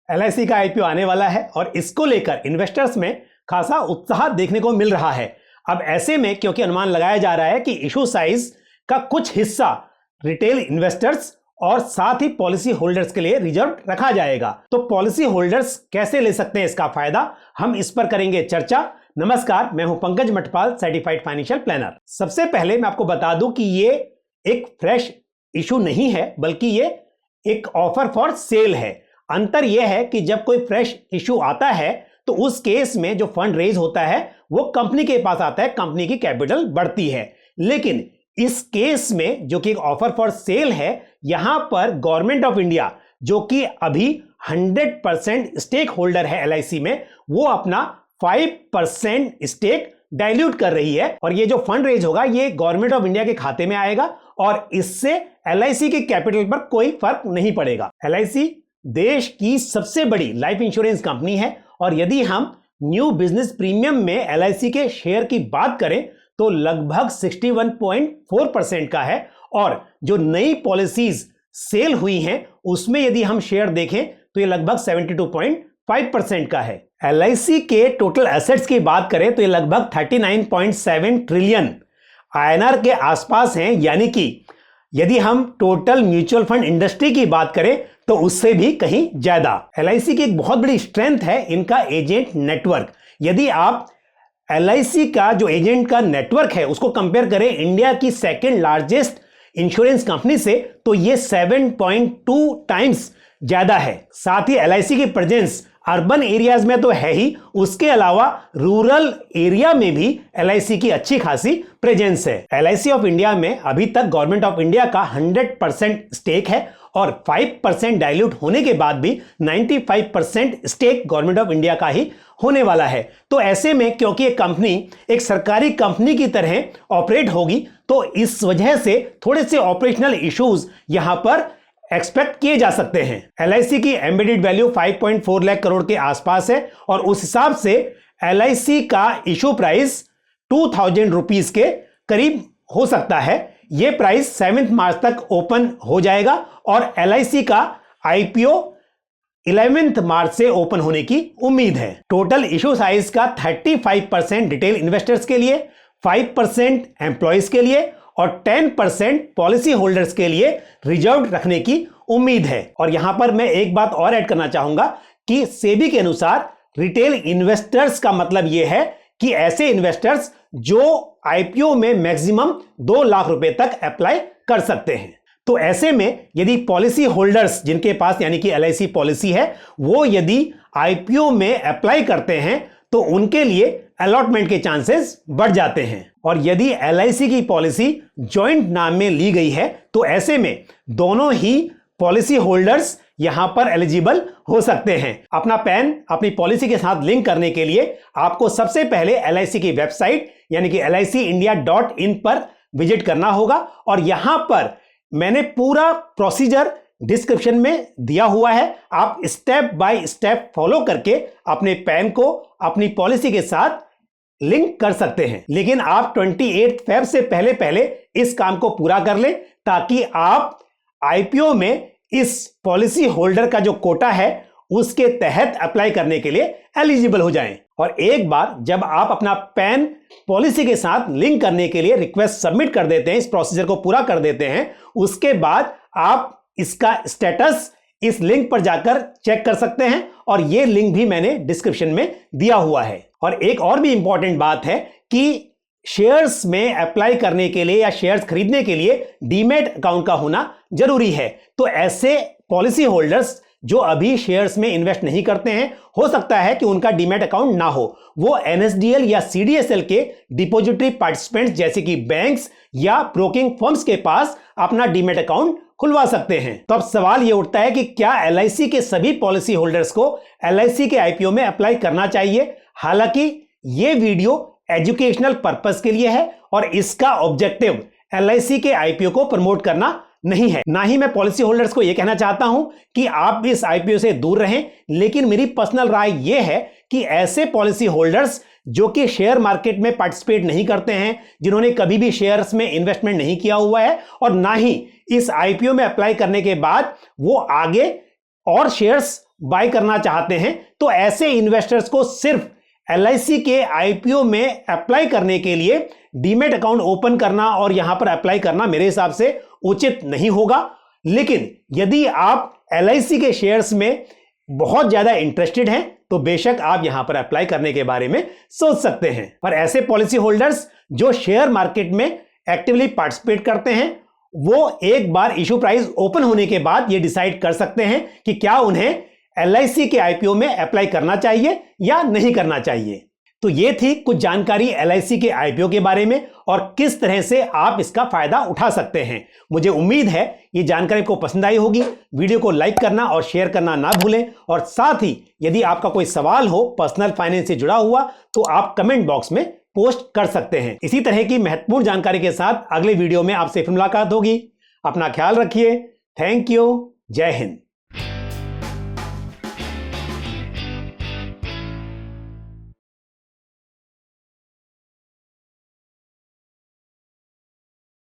LIC का IPO आने वाला है और इसको लेकर इन्वेस्टर्स में खासा उत्साह देखने को मिल रहा है। अब ऐसे में क्योंकि अनुमान लगाया जा रहा है कि इशू साइज का कुछ हिस्सा रिटेल इन्वेस्टर्स और साथ ही पॉलिसी होल्डर्स के लिए रिजर्व रखा जाएगा, तो पॉलिसी होल्डर्स कैसे ले सकते हैं इसका फायदा, हम इस पर करेंगे चर्चा। नमस्कार, मैं हूं Pankaj Matpal, certified financial planner. सबसे पहले मैं आपको बता दूं कि ये एक फ्रेश इशू नहीं है, बल्कि ये एक ऑफर फॉर सेल है। अंतर यह है कि जब कोई फ्रेश इशू आता है तो उस केस में जो फंड रेज होता है वो कंपनी के पास आता है, कंपनी की कैपिटल बढ़ती है। लेकिन इस केस में जो कि एक ऑफर फॉर सेल है, यहां पर गवर्नमेंट ऑफ इंडिया जो कि अभी 100% स्टेक होल्डर है LIC में, वो अपना 5% स्टेक डाइल्यूट कर रही है और ये जो फंड रेज होगा ये गवर्नमेंट ऑफ इंडिया के खाते में आएगा और इससे LIC के कैपिटल पर कोई फर्क नहीं पड़ेगा। LIC देश की सबसे बड़ी लाइफ इंश्योरेंस कंपनी है और यदि हम न्यू बिजनेस प्रीमियम में LIC के शेयर की बात करें तो लगभग 61.4% का है और जो नई पॉलिसीज सेल हुई हैं उसमें यदि हम शेयर देखें तो ये लगभग 72.5% का है। LIC के टोटल एसेट्स की बात करें तो ये लगभग 39.7 ट्रिलियन INR के आसपास हैं, यानी कि यदि हम टोटल म्यूचुअल फंड इंडस्ट्री की बात करें तो उससे भी कहीं ज्यादा। LIC की एक बहुत बड़ी स्ट्रेंथ है इनका एजेंट नेटवर्क। यदि आप LIC का जो एजेंट का नेटवर्क है उसको कंपेयर करें इंडिया की सेकंड लार्जेस्ट इंश्योरेंस कंपनी से तो ये 7.2 टाइम्स ज्यादा है। साथ ही LIC की प्रेजेंस अर्बन एरियाज में तो है ही, उसके अलावा रूरल एरिया में भी LIC की अच्छी खासी प्रेजेंस है। LIC ऑफ इंडिया में अभी तक गवर्नमेंट ऑफ इंडिया का 100% स्टेक है और 5% डाइल्यूट होने के बाद भी 95% स्टेक गवर्नमेंट ऑफ इंडिया का ही होने वाला है। तो ऐसे में क्योंकि ये कंपनी एक सरकारी कंपनी की तरह ऑपरेट होगी तो इस वजह से थोड़े से ऑपरेशनल इश्यूज यहां पर एक्सपेक्ट किए जा सकते हैं। LIC की एम्बेडेड वैल्यू 5.4 लाख करोड़ के आसपास है और उस हिसाब से LIC का इशू प्राइस 2000 रुपीज के करीब हो सकता है। यह प्राइस 7 मार्च तक ओपन हो जाएगा और LIC का IPO 11 मार्च से ओपन होने की उम्मीद है। टोटल इशू साइज का 35% रिटेल इन्वेस्टर्स के लिए, 5% एम्प्लॉयज के लिए और 10% पॉलिसी होल्डर्स के लिए रिजर्व रखने की उम्मीद है। और यहां पर मैं एक बात और ऐड करना चाहूंगा कि सेबी के अनुसार रिटेल इन्वेस्टर्स का मतलब यह है कि ऐसे इन्वेस्टर्स जो IPO में मैक्सिमम 2 लाख रुपए तक अप्लाई कर सकते हैं। तो ऐसे में यदि पॉलिसी होल्डर्स जिनके पास यानी कि LIC पॉलिसी है वो यदि IPO में अप्लाई करते हैं तो उनके लिए अलॉटमेंट के चांसेस बढ़ जाते हैं। और यदि LIC की पॉलिसी जॉइंट नाम में ली गई है तो ऐसे में दोनों ही पॉलिसी होल्डर्स यहां पर एलिजिबल हो सकते हैं। अपना पैन अपनी पॉलिसी के साथ लिंक करने के लिए आपको सबसे पहले LIC की वेबसाइट यानी कि licindia.in पर विजिट करना होगा और यहां पर मैंने पूरा प्रोसीजर डिस्क्रिप्शन में दिया हुआ है। आप स्टेप बाय स्टेप फॉलो करके अपने पैन को अपनी पॉलिसी के साथ लिंक कर सकते हैं। लेकिन आप 28 फेब से पहले पहले इस काम को पूरा कर लें ताकि आप IPO में इस पॉलिसी होल्डर का जो कोटा है उसके तहत अप्लाई करने के लिए एलिजिबल हो जाएं। और एक बार जब आप अपना पैन पॉलिसी के साथ लिंक करने के लिए रिक्वेस्ट सबमिट कर देते हैं, इस प्रोसीजर को पूरा कर देते हैं, उसके बाद आप इसका स्टेटस इस लिंक पर जाकर चेक कर सकते हैं और यह लिंक भी मैंने डिस्क्रिप्शन में दिया हुआ है। और एक और भी इंपॉर्टेंट बात है कि शेयर्स में अप्लाई करने के लिए या शेयर्स खरीदने के लिए डीमैट अकाउंट का होना जरूरी है। तो ऐसे पॉलिसी होल्डर्स जो अभी शेयर्स में इन्वेस्ट नहीं करते हैं, हो सकता है कि उनका डीमैट अकाउंट ना हो, वो NSDL या CDSL के डिपॉजिटरी पार्टिसिपेंट्स जैसे कि बैंक्स या ब्रोकिंग फर्म्स के पास अपना डीमैट अकाउंट खुलवा सकते हैं। तो अब सवाल यह उठता है कि क्या LIC के सभी पॉलिसी होल्डर्स को LIC के IPO में अप्लाई करना चाहिए। हालांकि यह वीडियो एजुकेशनल पर्पस के लिए है और इसका ऑब्जेक्टिव LIC के IPO को प्रमोट करना नहीं है। ना ही मैं पॉलिसी होल्डर्स को यह कहना चाहता हूं कि आप इस IPO से दूर रहें, लेकिन मेरी पर्सनल राय यह है कि ऐसे पॉलिसी होल्डर्स जो कि शेयर मार्केट में पार्टिसिपेट नहीं करते हैं, जिन्होंने कभी भी शेयर्स में इन्वेस्टमेंट नहीं किया हुआ है और ना ही इस IPO में अप्लाई करने के बाद वो आगे और शेयर्स बाय करना चाहते हैं तो ऐसे इन्वेस्टर्स को सिर्फ LIC के IPO में अप्लाई करने के लिए डीमैट अकाउंट ओपन करना और यहां पर अप्लाई करना मेरे हिसाब से उचित नहीं होगा। लेकिन यदि आप LIC के शेयर्स में बहुत ज्यादा इंटरेस्टेड हैं तो बेशक आप यहां पर अप्लाई करने के बारे में सोच सकते हैं। पर ऐसे पॉलिसी होल्डर्स जो शेयर मार्केट में एक्टिवली पार्टिसिपेट करते हैं वो एक बार इशू प्राइस ओपन होने के बाद ये डिसाइड कर सकते हैं कि क्या उन्हें LIC के IPO में अप्लाई करना चाहिए या नहीं करना चाहिए। तो ये थी कुछ जानकारी LIC के IPO के बारे में और किस तरह से आप इसका फायदा उठा सकते हैं। मुझे उम्मीद है ये जानकारी को पसंद आई होगी। वीडियो को लाइक करना और शेयर करना ना भूलें और साथ ही यदि आपका कोई सवाल हो पर्सनल फाइनेंस से जुड़ा हुआ तो आप कमेंट बॉक्स में पोस्ट कर सकते हैं। इसी तरह की महत्वपूर्ण जानकारी के साथ अगले वीडियो में आपसे फिर मुलाकात होगी। अपना ख्याल रखिए। Thank you. जय हिंद।